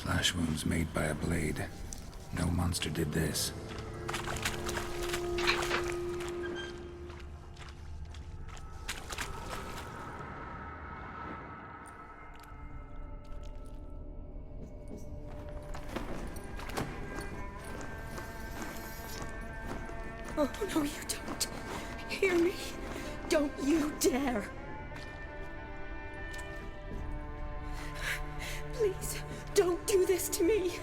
Slash wounds made by a blade. No monster did this. Oh, no, you don't. Hear me? Don't you dare. Please, don't do this to me.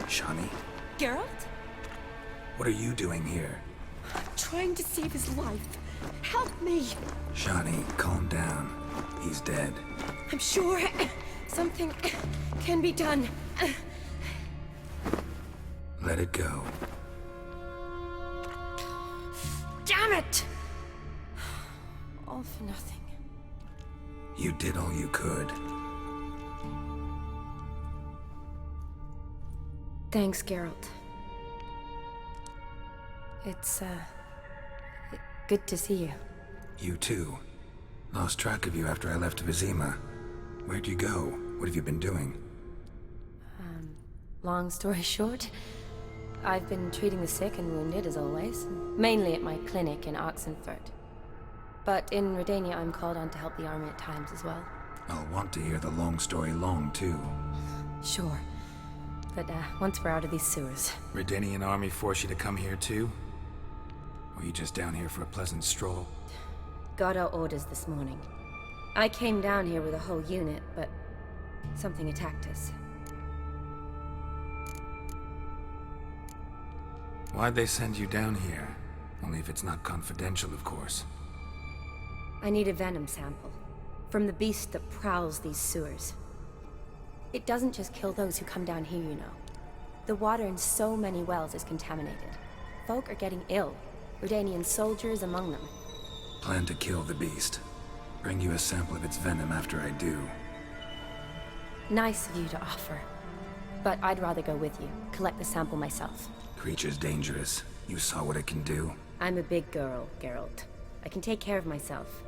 Shani? Geralt? What are you doing here? I'm trying to save his life. Help me. Shani, calm down. He's dead. I'm sure something can be done. Let it go. Damn it! All for nothing. You did all you could. Thanks, Geralt. It's, good to see you. You too. Lost track of you after I left Vizima. Where'd you go? What have you been doing? Long story short, I've been treating the sick and wounded, as always. Mainly at my clinic in Oxenfurt. But in Redania, I'm called on to help the army at times as well. I'll want to hear the long story long, too. Sure. But, once we're out of these sewers. Redanian army force you to come here, too? Or you just down here for a pleasant stroll? Got our orders this morning. I came down here with a whole unit, but something attacked us. Why'd they send you down here? Only if it's not confidential, of course. I need a venom sample. From the beast that prowls these sewers. It doesn't just kill those who come down here, you know. The water in so many wells is contaminated. Folk are getting ill. Redanian soldiers among them. Plan to kill the beast. Bring you a sample of its venom after I do. Nice of you to offer. But I'd rather go with you. Collect the sample myself. Creature's dangerous. You saw what it can do. I'm a big girl, Geralt. I can take care of myself.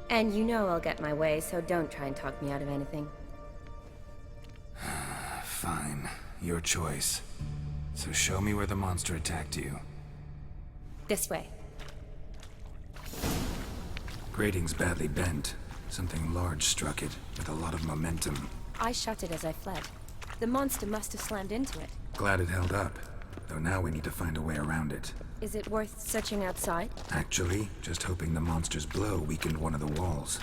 And you know I'll get my way, so don't try and talk me out of anything. Fine. Your choice. So show me where the monster attacked you. This way. Grating's badly bent. Something large struck it, with a lot of momentum. I shut it as I fled. The monster must have slammed into it. Glad it held up. Though now we need to find a way around it. Is it worth searching outside? Actually, just hoping the monster's blow weakened one of the walls.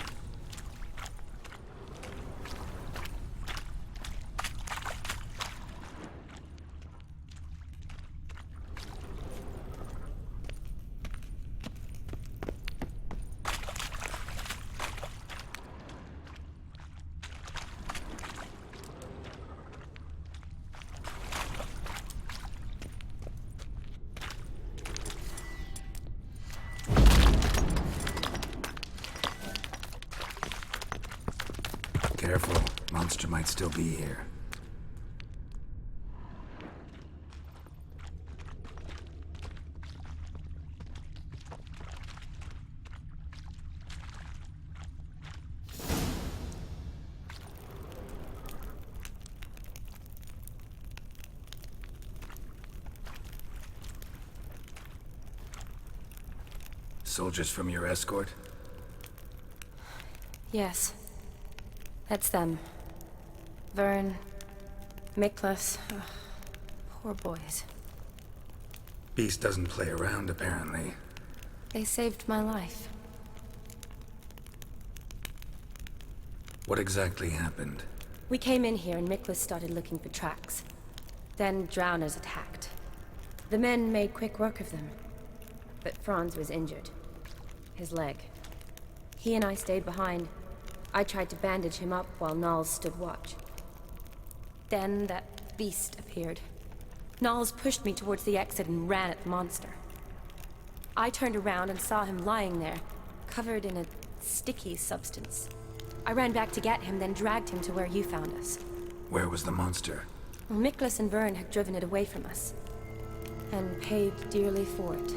Careful. Monster might still be here. Soldiers from your escort? Yes. That's them. Vern, Miklas. Poor boys. Beast doesn't play around, apparently. They saved my life. What exactly happened? We came in here and Miklas started looking for tracks. Then drowners attacked. The men made quick work of them. But Franz was injured. His leg. He and I stayed behind. I tried to bandage him up while Nals stood watch. Then that beast appeared. Nals pushed me towards the exit and ran at the monster. I turned around and saw him lying there, covered in a sticky substance. I ran back to get him, then dragged him to where you found us. Where was the monster? Well, Miklas and Vern had driven it away from us. And paid dearly for it.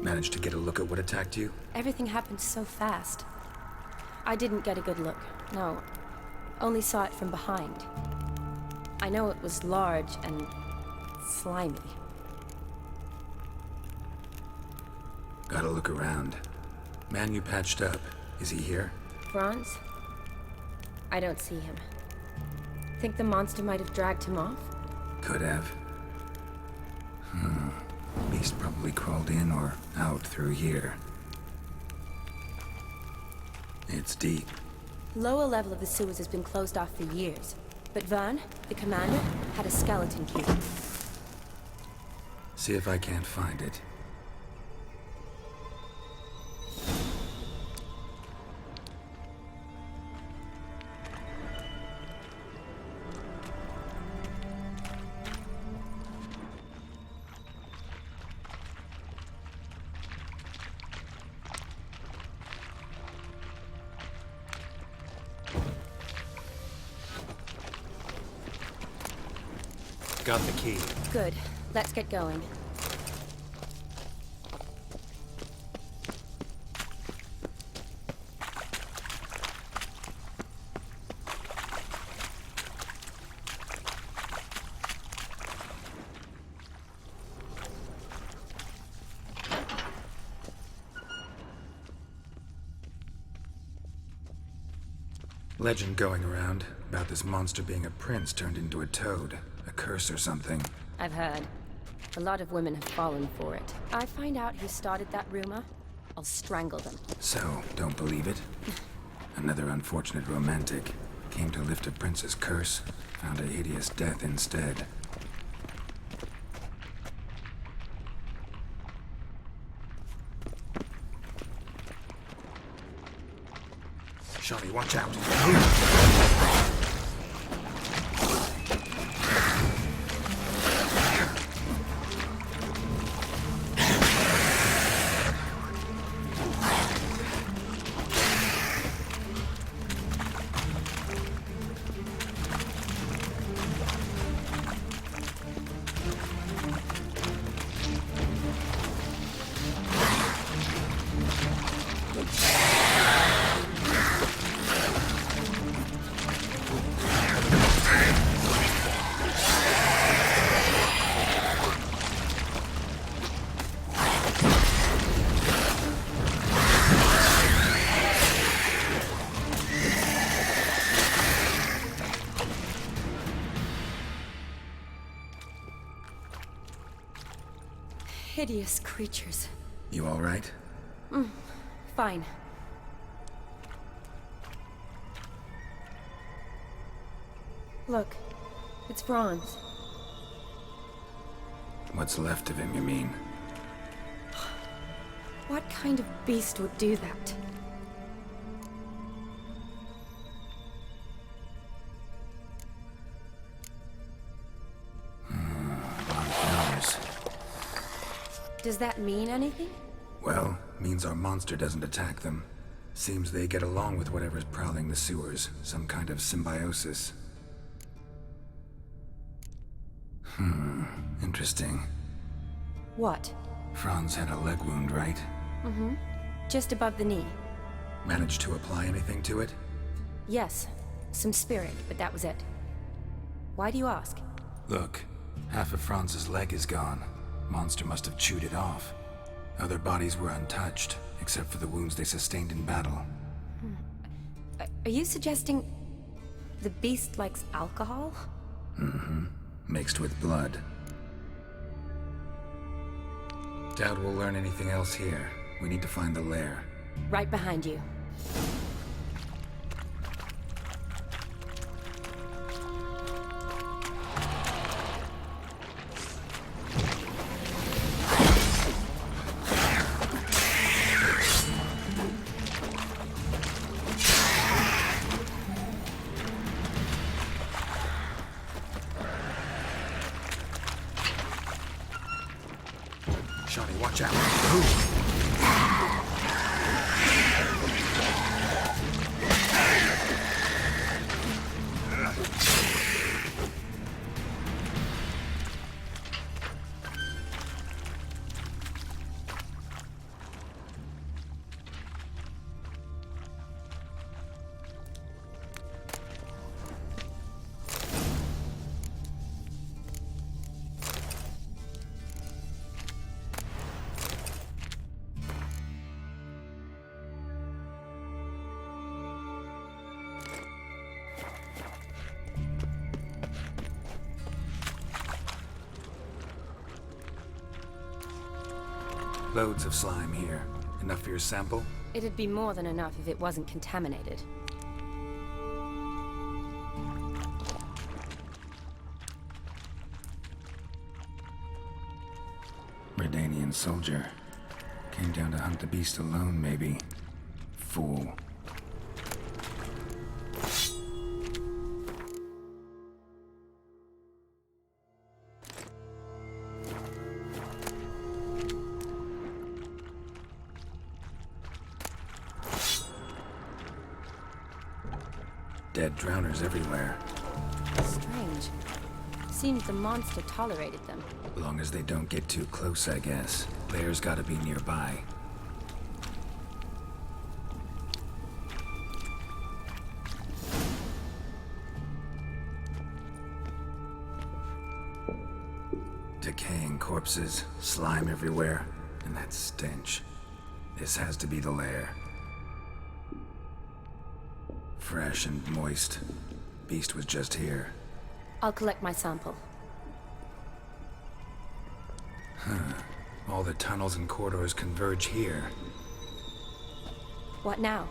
Managed to get a look at what attacked you? Everything happened so fast. I didn't get a good look. No. Only saw it from behind. I know it was large and slimy. Gotta look around. Man you patched up, is he here? Franz? I don't see him. Think the monster might have dragged him off? Could have. Beast probably crawled in or out through here. It's deep. Lower level of the sewers has been closed off for years. But Vern, the commander, had a skeleton key. See if I can't find it. Got the key. Good. Let's get going. Legend going around about this monster being a prince turned into a toad. A curse or something. I've heard. A lot of women have fallen for it. I find out who started that rumor, I'll strangle them. So, don't believe it? Another unfortunate romantic. Came to lift a prince's curse, found a hideous death instead. Shawnee, watch out! Hideous creatures. You all right? Fine. Look, it's Franz. What's left of him, you mean? What kind of beast would do that? Does that mean anything? Well, means our monster doesn't attack them. Seems they get along with whatever's prowling the sewers. Some kind of symbiosis. Interesting. What? Franz had a leg wound, right? Just above the knee. Managed to apply anything to it? Yes. Some spirit, but that was it. Why do you ask? Look, half of Franz's leg is gone. Monster must have chewed it off. Other bodies were untouched, except for the wounds they sustained in battle. Are you suggesting the beast likes alcohol? Mixed with blood. Doubt we'll learn anything else here. We need to find the lair. Right behind you. Shawnee, watch out. Move! Loads of slime here. Enough for your sample? It'd be more than enough if it wasn't contaminated. Redanian soldier. Came down to hunt the beast alone, maybe. Fool. Dead drowners everywhere. Strange. Seems the monster tolerated them. Long as they don't get too close, I guess. Bear's gotta be nearby. Decaying corpses, slime everywhere, and that stench. This has to be the lair. Fresh and moist. Beast was just here. I'll collect my sample. All the tunnels and corridors converge here. What now?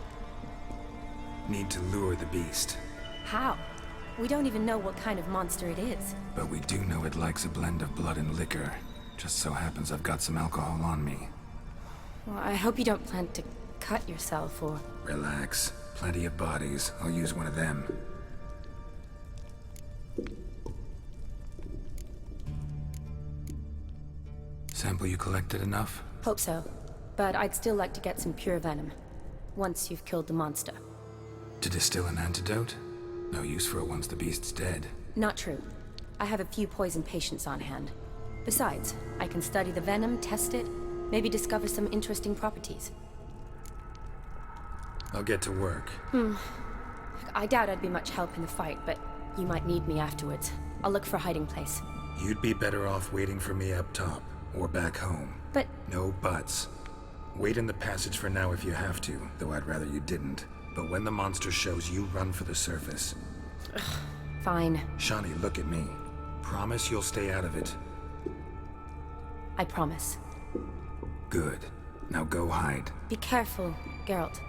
Need to lure the beast. How? We don't even know what kind of monster it is. But we do know it likes a blend of blood and liquor. Just so happens I've got some alcohol on me. Well, I hope you don't plan to cut yourself or... Relax. Plenty of bodies. I'll use one of them. Sample you collected enough? Hope so. But I'd still like to get some pure venom. Once you've killed the monster. To distill an antidote? No use for it once the beast's dead. Not true. I have a few poison patients on hand. Besides, I can study the venom, test it, maybe discover some interesting properties. I'll get to work. I doubt I'd be much help in the fight, but you might need me afterwards. I'll look for a hiding place. You'd be better off waiting for me up top, or back home. But... No buts. Wait in the passage for now if you have to, though I'd rather you didn't. But when the monster shows, you run for the surface. Fine. Shani, look at me. Promise you'll stay out of it. I promise. Good. Now go hide. Be careful, Geralt.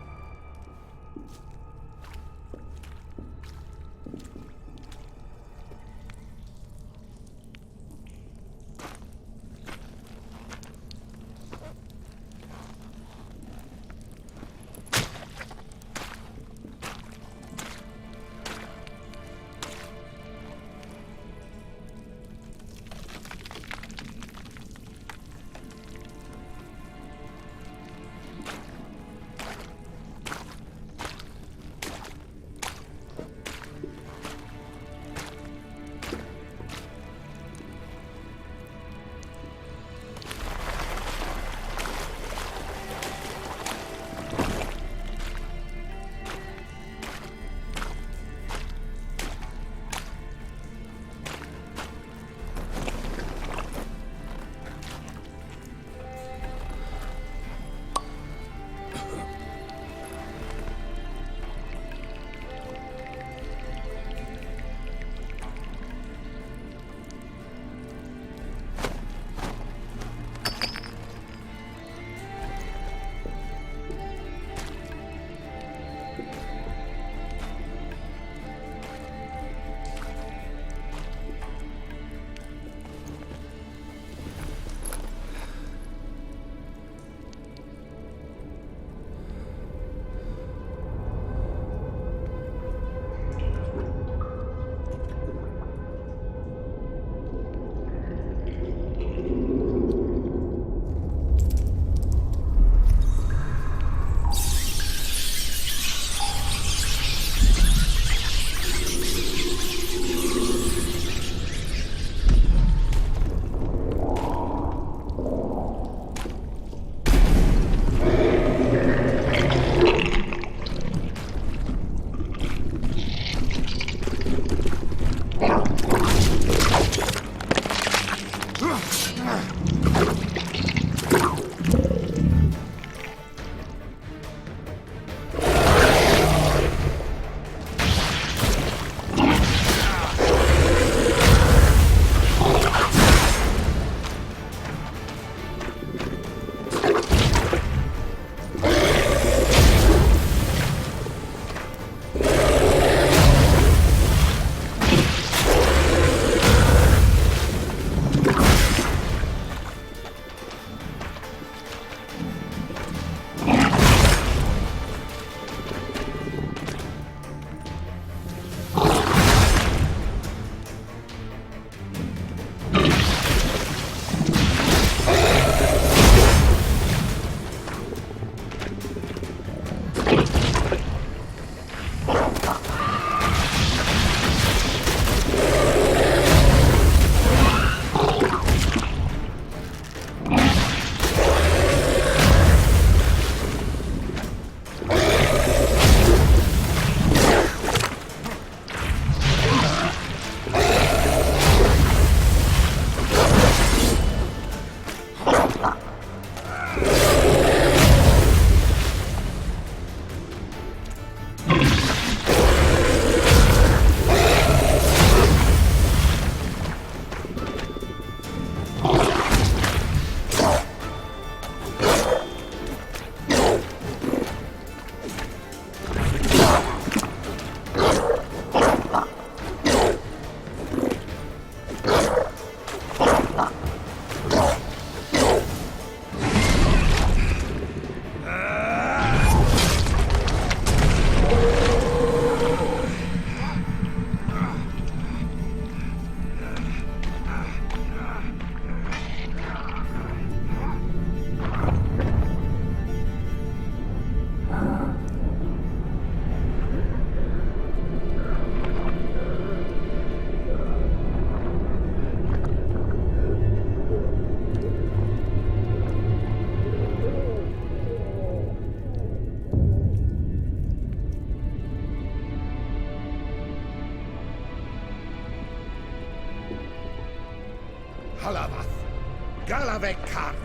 Galvekar.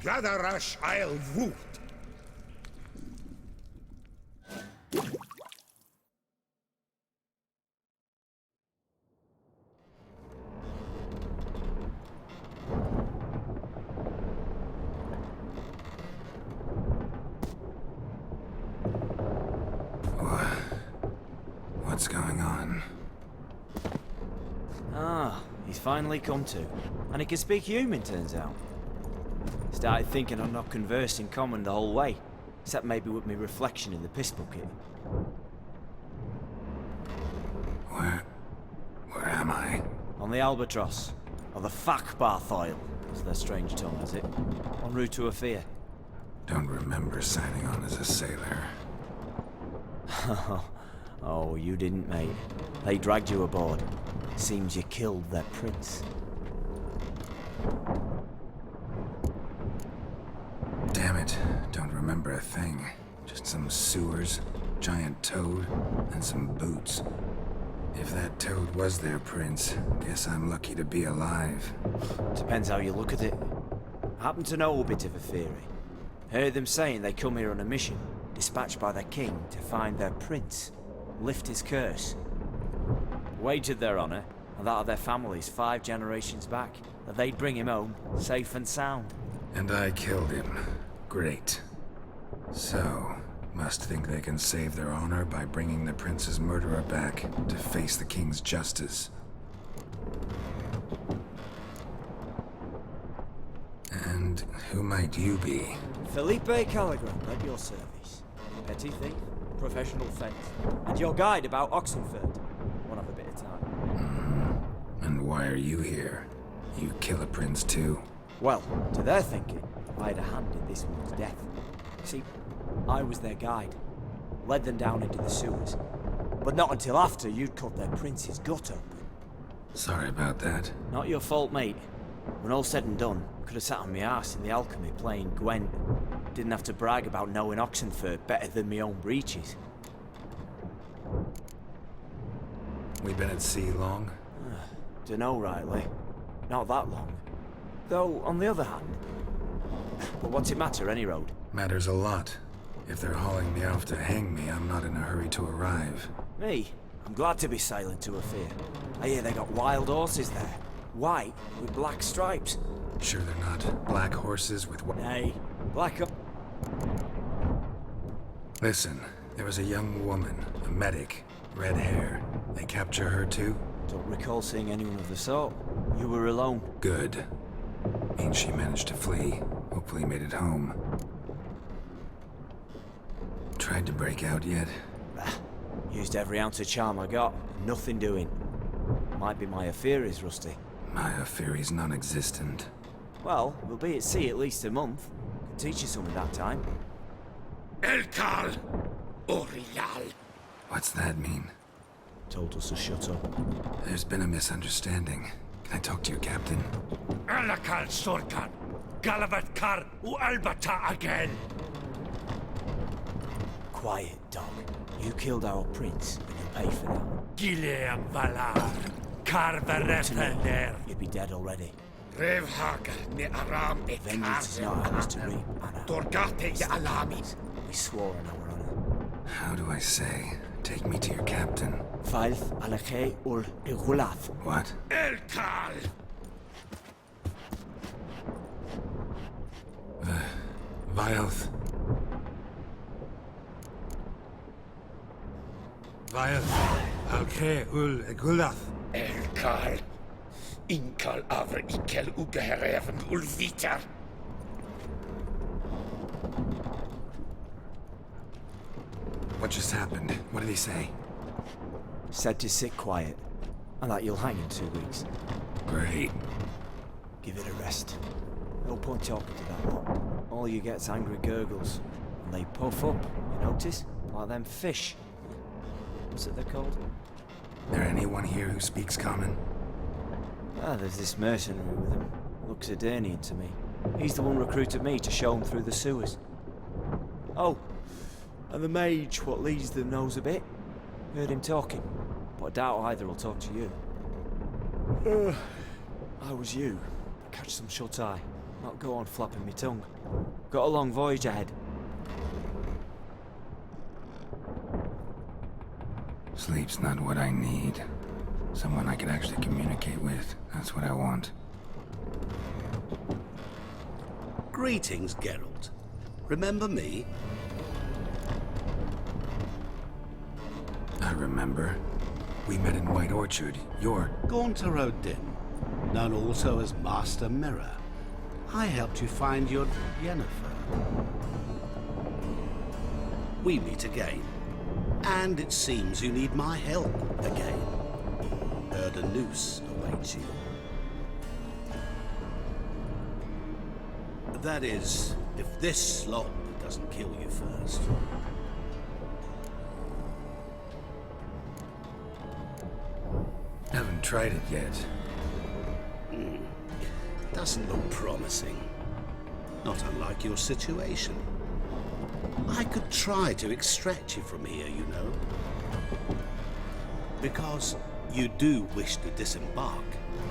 Gadarash I'll Woot. What's going on? Ah, he's finally come to. And he can speak human, turns out. Started thinking I'm not conversed in common the whole way. Except maybe with me reflection in the piss bucket. Where am I? On the Albatross. Or the Fakbarth Isle, as their strange tongue has it. En route to Afir. Don't remember signing on as a sailor. Oh, you didn't, mate. They dragged you aboard. Seems you killed their prince. Damn it, don't remember a thing. Just some sewers, giant toad, and some boots. If that toad was their prince, guess I'm lucky to be alive. Depends how you look at it. I happen to know a bit of a theory. Heard them saying they come here on a mission, dispatched by their king to find their prince, lift his curse. Wagered their honor, and that of their families 5 generations back, that they'd bring him home, safe and sound. And I killed him. Great. So, must think they can save their honor by bringing the prince's murderer back to face the king's justice. And who might you be? Felipe Caligram, at your service. Petty thief, professional fence, and your guide about Oxenfurt. Won't have a bit of time. And why are you here? You kill a prince too? Well, to their thinking, I had a hand in this one's death. See, I was their guide. Led them down into the sewers. But not until after you'd cut their prince's gut open. Sorry about that. Not your fault, mate. When all said and done, I could have sat on my arse in the alchemy playing Gwent. Didn't have to brag about knowing Oxenfurt better than my own breeches. We been at sea long? Dunno rightly. Not that long. Though, on the other hand... But what's it matter, any road? Matters a lot. If they're hauling me off to hang me, I'm not in a hurry to arrive. Me? I'm glad to be sailing to Afir. I hear they got wild horses there. White, with black stripes. Sure they're not black horses with Nay, black... Listen, there was a young woman, a medic, red hair. They capture her too? Don't recall seeing anyone of the sort. You were alone. Good. Means she managed to flee. Hopefully made it home. Tried to break out yet? Used every ounce of charm I got. Nothing doing. Might be my affair is rusty. My affair's non-existent. Well, we'll be at sea at least a month. Can teach you some of that time. Elkal Orial. What's that mean? Told us to shut up. There's been a misunderstanding. Can I talk to your captain? Alakal Sorkan. Galavatkar U Albata again. Quiet, dog. You killed our prince, and you'll pay for that. Gileam Valar. Carverethener. You'd be dead already. Revhag ne Aram e Vengeance is not ours to reap, Anna. Torgate ya Alamis. We swore on our honor. How do I say? Take me to your captain. Falth alakhe ul igulath. What? Elkal. Vilth. Vilth. Alke ul egulath. Elkal. Inkal avre ikel ugehereven ulviter. What just happened? What did he say? Said to sit quiet, and that you'll hang in 2 weeks. Great. Give it a rest. No point talking to that lot. All you get's angry gurgles, and they puff up, you notice? Like them fish. What's it they're called? There anyone here who speaks common? Ah, there's this mercenary with him. Looks Adernian to me. He's the one recruited me to show him through the sewers. Oh, And the mage what leads them knows a bit. Heard him talking, but I doubt either will talk to you. I was you. Catch some shut-eye. Not go on flapping me tongue. Got a long voyage ahead. Sleep's not what I need. Someone I could actually communicate with. That's what I want. Greetings, Geralt. Remember me? I remember. We met in White Orchard. You're... Gaunter Odin, known also as Master Mirror. I helped you find your Yennefer. We meet again. And it seems you need my help again. Heard a noose awaits you. That is, if this slop doesn't kill you first. Haven't tried it yet. Doesn't look promising. Not unlike your situation. I could try to extract you from here, you know. Because you do wish to disembark,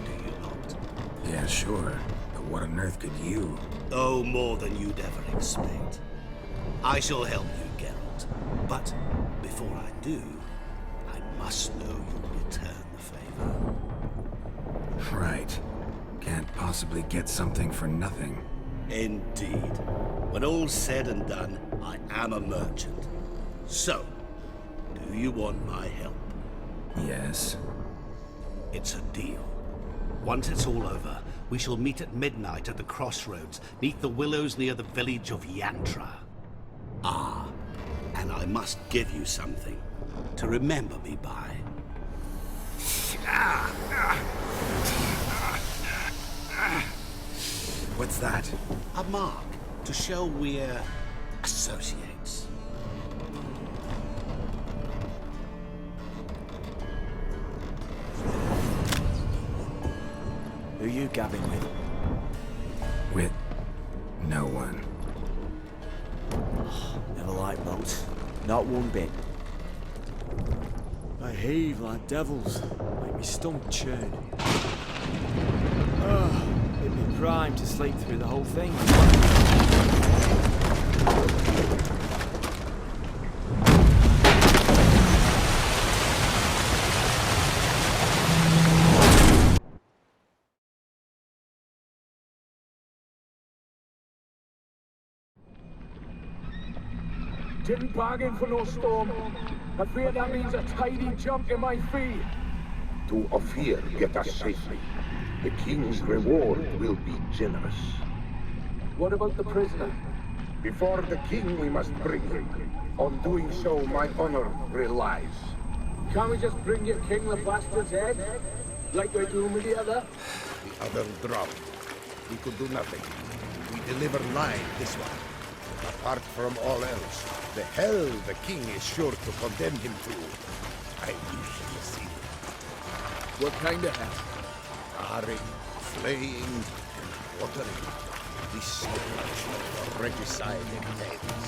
do you not? Yeah, sure. But what on earth could you? Oh, more than you'd ever expect. I shall help you, Geralt. But before I do, I must know you'll return the favor. Right. Can't possibly get something for nothing. Indeed. When all's said and done, I am a merchant. So, do you want my help? Yes. It's a deal. Once it's all over, we shall meet at midnight at the crossroads, neath the willows near the village of Yantra. Ah, and I must give you something to remember me by. What's that? A mark to show we're associates. Who you gabbing with? With no one. Never liked boats. Not one bit. They heave like devils. Make me stomach churn. It'd be prime to sleep through the whole thing. Didn't bargain for no storm. I fear that means a tidy jump in my fee. To Ophir, get us safely. The king's reward will be generous. What about the prisoner? Before the king, we must bring him. On doing so, my honor relies. Can't we just bring your king the bastard's head? Like we do with the other? The other drowned. We could do nothing. We deliver live this one. Apart from all else, the hell the king is sure to condemn him to. I wish you see. What kind of hell? Charring, flaying, and watering. This much of the regicide entails.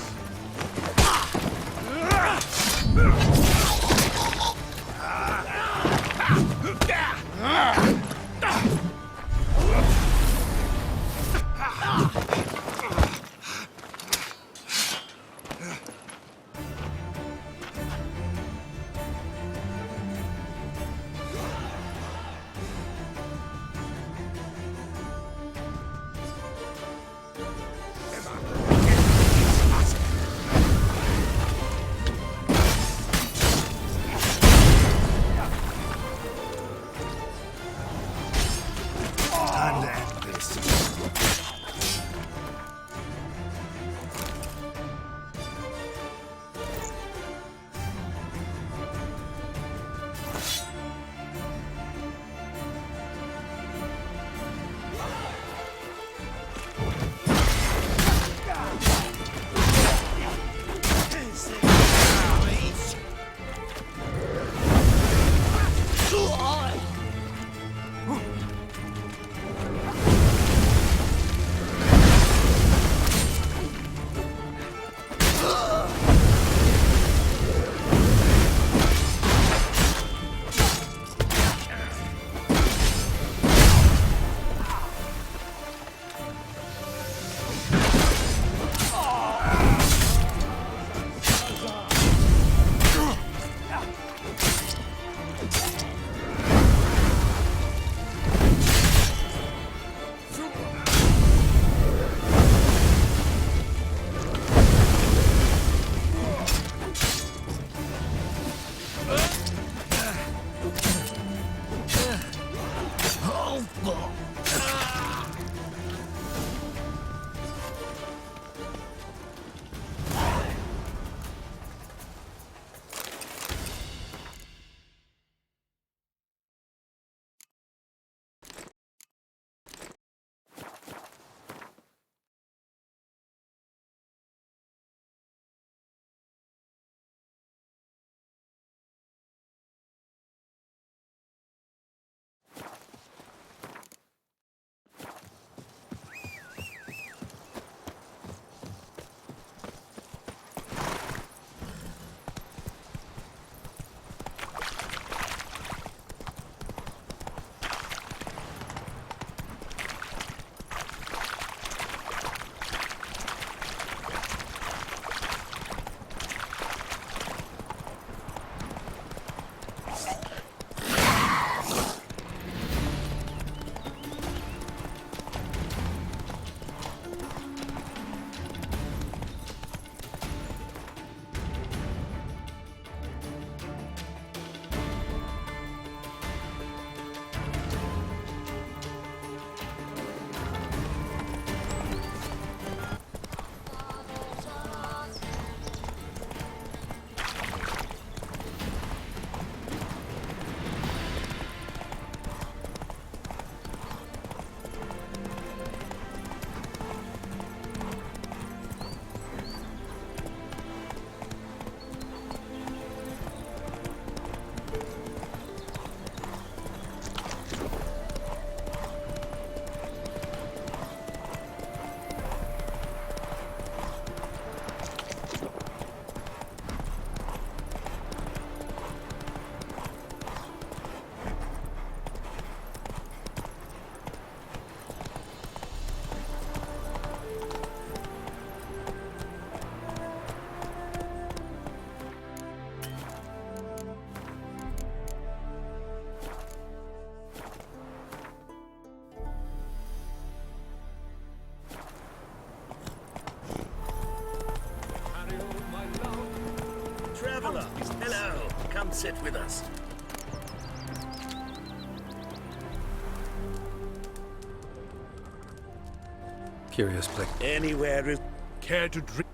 Curious place. Anywhere is... Care to drink?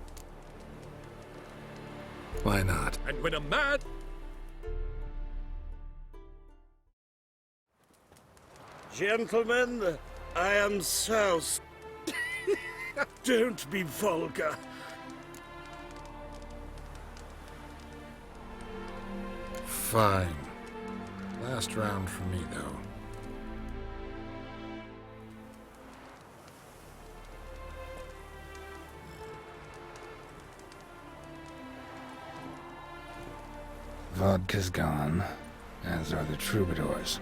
Why not? And when a man... Gentlemen, I am so... Don't be vulgar. Fine. Last round for me, though. Vodka's gone, as are the troubadours.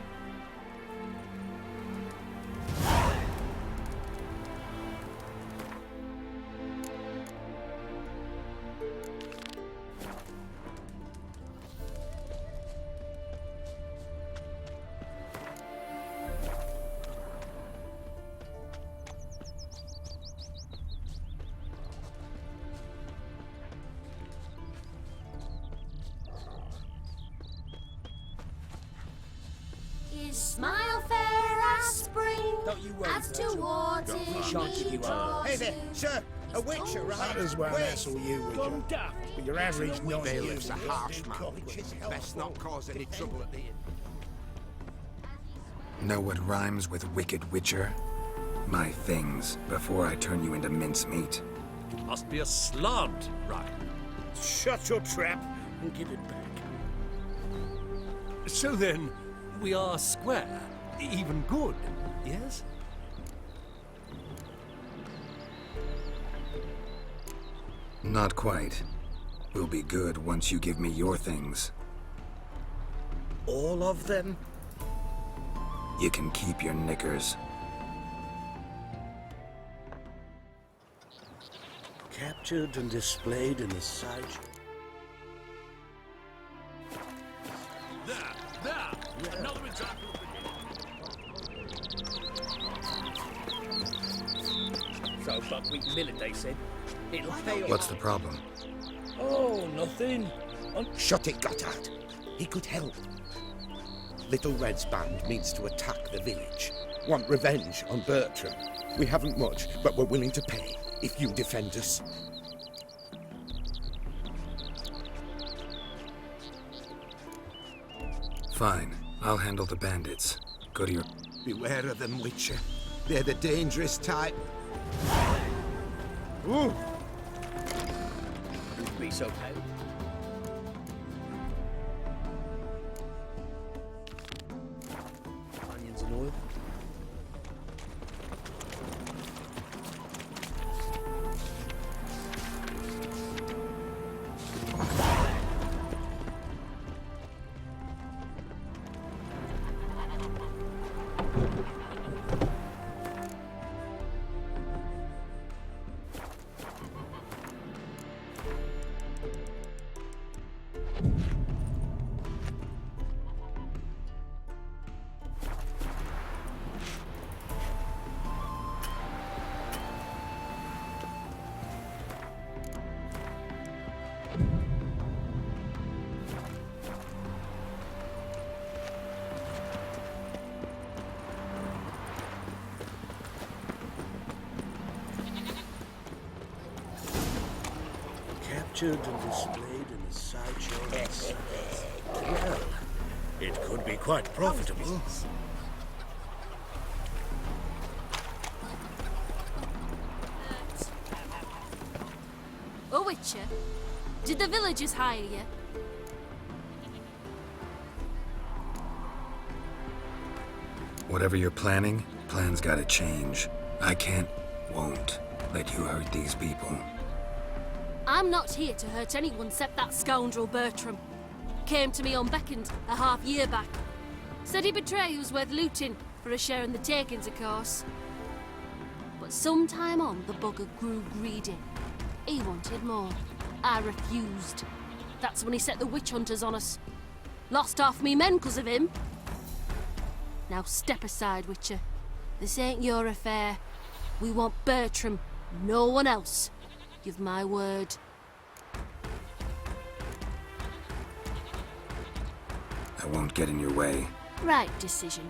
His smile fair as spring, as towards Hey there, sir! A witcher, right? Might as well hassle you with your average Bailiff's a harsh man. Best not cause any trouble at the inn. Know what rhymes with wicked witcher? My things, before I turn you into mincemeat. Must be a slant, right? Shut your trap and give it back. So then, we are square. Even good, yes? Not quite. We'll be good once you give me your things. All of them? You can keep your knickers. Captured and displayed in the sideshow. There! Another example of So buckwheat millet, they said. It'll fail. What's the problem? Oh, nothing. Shut it, Gotthard. He could help. Little Red's band means to attack the village. Want revenge on Bertram. We haven't much, but we're willing to pay if you defend us. Fine. I'll handle the bandits. Go to your... Beware of them, Witcher. They're the dangerous type. Ooh! Wouldn't be so pale. Onions and oil. Captured and displayed in the sideshow. Well, it could be quite profitable. Oh, Witcher, did the villagers hire you? Whatever you're planning, plans gotta change. I can't, won't, let you hurt these people. I'm not here to hurt anyone except that scoundrel Bertram. Came to me unbeckoned a half-year back. Said he'd betray who's worth looting, for a share in the takings, of course. But some time on, the bugger grew greedy. He wanted more. I refused. That's when he set the witch hunters on us. Lost half me men 'cause of him. Now step aside, Witcher. This ain't your affair. We want Bertram, no one else. You've my word. I won't get in your way. Right decision,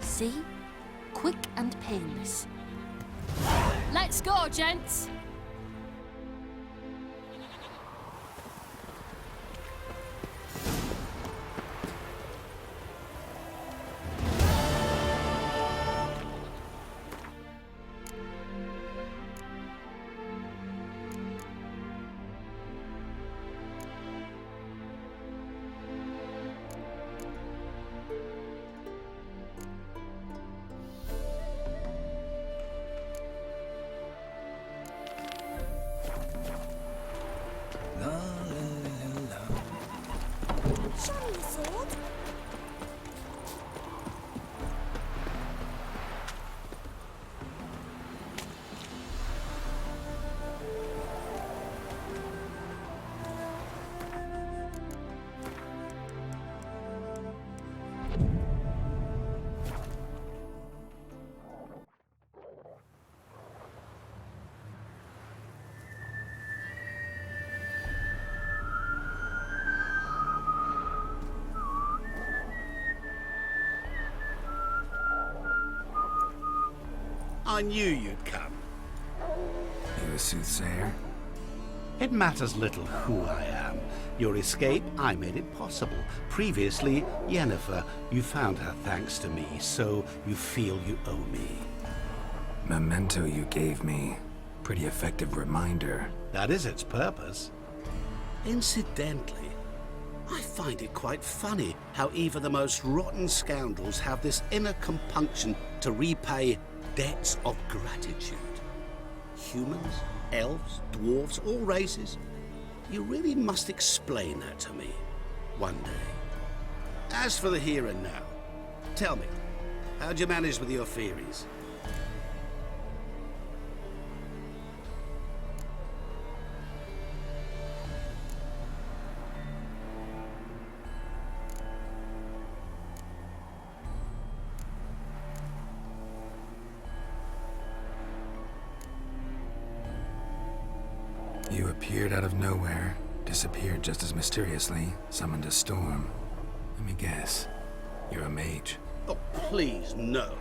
See? quick and painless. Let's go, gents! I knew you'd come. You a soothsayer? It matters little who I am. Your escape, I made it possible. Previously, Yennefer, you found her thanks to me, so you feel you owe me. Memento you gave me. Pretty effective reminder. That is its purpose. Incidentally, I find it quite funny how even the most rotten scoundrels have this inner compunction to repay debts of gratitude. Humans, elves, dwarves, all races. You really must explain that to me one day. As for the here and now, tell me, how'd you manage with your theories? You appeared out of nowhere, disappeared just as mysteriously, summoned a storm. Let me guess. You're a mage. Oh, please, no.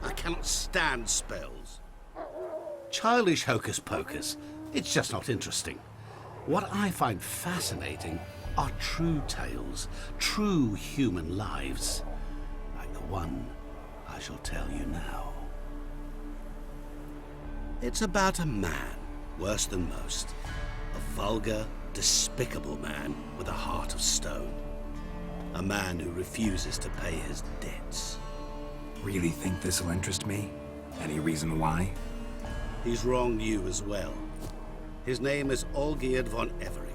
I cannot stand spells. Childish hocus pocus. It's just not interesting. What I find fascinating are true tales, true human lives, like the one I shall tell you now. It's about a man, worse than most. A vulgar, despicable man with a heart of stone. A man who refuses to pay his debts. Really think this'll interest me? Any reason why? He's wronged you as well. His name is Olgierd von Everick.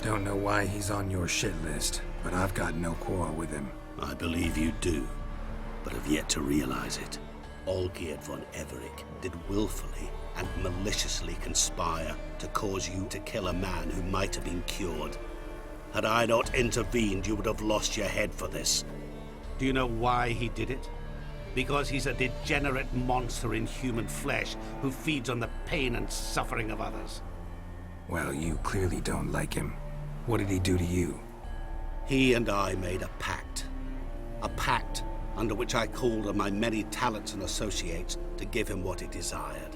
Don't know why he's on your shit list, but I've got no quarrel with him. I believe you do, but have yet to realize it. Olgierd von Everick did willfully and maliciously conspire to cause you to kill a man who might have been cured. Had I not intervened, you would have lost your head for this. Do you know why he did it? Because he's a degenerate monster in human flesh who feeds on the pain and suffering of others. Well, you clearly don't like him. What did he do to you? He and I made a pact. A pact under which I called on my many talents and associates to give him what he desired.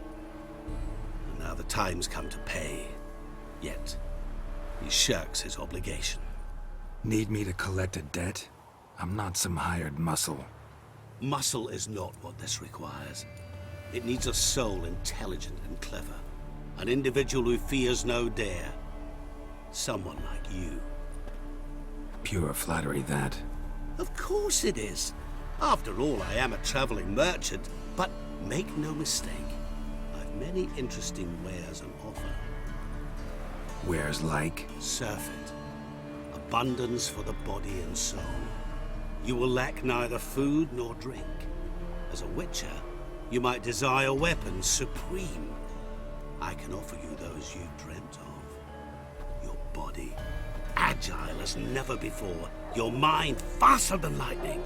And now the time's come to pay. Yet, he shirks his obligation. Need me to collect a debt? I'm not some hired muscle. Muscle is not what this requires. It needs a soul intelligent and clever. An individual who fears no dare. Someone like you. Pure flattery, that. Of course it is. After all, I am a traveling merchant, but make no mistake, I've many interesting wares on offer. Wares like? Surfeit. Abundance for the body and soul. You will lack neither food nor drink. As a witcher, you might desire weapons supreme. I can offer you those you dreamt of. Your body, agile as never before. Your mind, faster than lightning.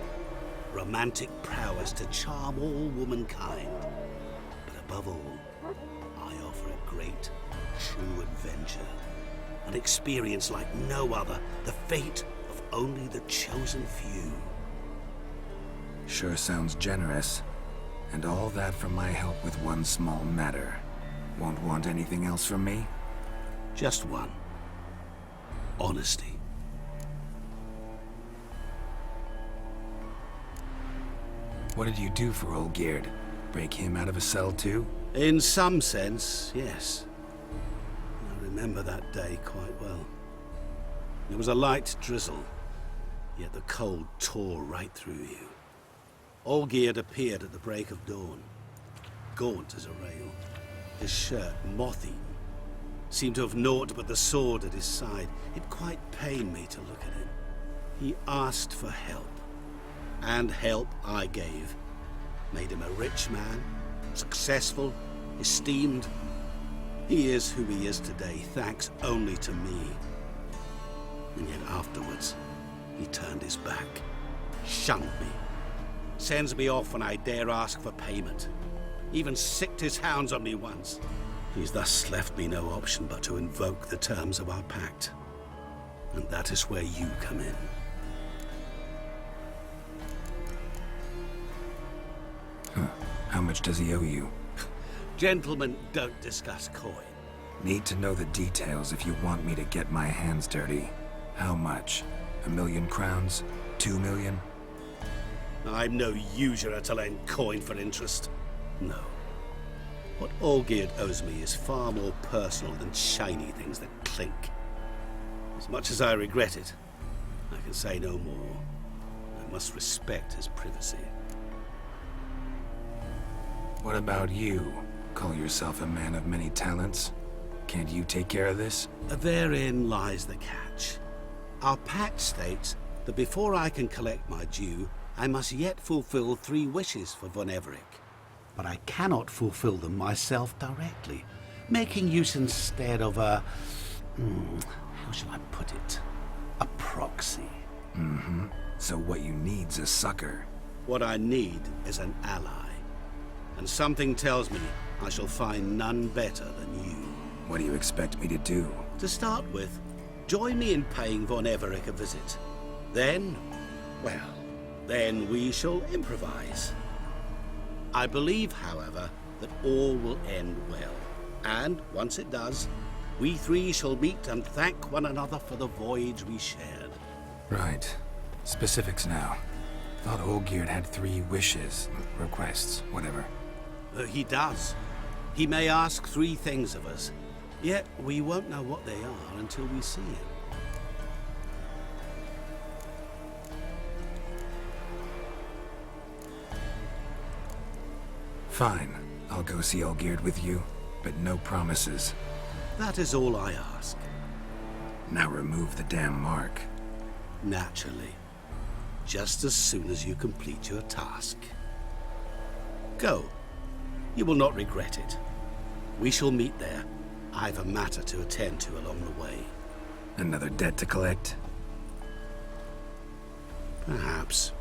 Romantic prowess to charm all womankind. But above all, I offer a great, true adventure. An experience like no other. The fate of only the chosen few. Sure sounds generous. And all that for my help with one small matter. Won't want anything else from me? Just one. Honesty. What did you do for Olgierd? Break him out of a cell too? In some sense, yes. I remember that day quite well. There was a light drizzle, yet the cold tore right through you. Olgierd appeared at the break of dawn, gaunt as a rail, his shirt moth-eaten, seemed to have naught but the sword at his side. It quite pained me to look at him. He asked for help, and help I gave. Made him a rich man, successful, esteemed. He is who he is today, thanks only to me. And yet afterwards, he turned his back, shunned me, sends me off when I dare ask for payment. Even sicked his hounds on me once. He's thus left me no option but to invoke the terms of our pact. And that is where you come in. Huh. How much does he owe you? Gentlemen don't discuss coin. Need to know the details if you want me to get my hands dirty. How much? 1,000,000 crowns? 2 million? I'm no usurer to lend coin for interest. No. What Olgierd owes me is far more personal than shiny things that clink. As much as I regret it, I can say no more. I must respect his privacy. What about you? Call yourself a man of many talents? Can't you take care of this? Therein lies the catch. Our pact states that before I can collect my due, I must yet fulfill 3 wishes for Von Everec. But I cannot fulfill them myself directly, making use instead of a... how shall I put it? A proxy. Mm-hmm. So what you need's a sucker. What I need is an ally. And something tells me I shall find none better than you. What do you expect me to do? To start with, join me in paying Von Everec a visit. Then, well, then we shall improvise. I believe, however, that all will end well. And once it does, we 3 shall meet and thank one another for the voyage we shared. Right. Specifics now. Thought Olgierd had 3 wishes, requests, whatever. He does. He may ask 3 things of us, yet we won't know what they are until we see him. Fine. I'll go see Olgierd with you, but no promises. That is all I ask. Now remove the damn mark. Naturally. Just as soon as you complete your task. Go. You will not regret it. We shall meet there. I've a matter to attend to along the way. Another debt to collect? Perhaps.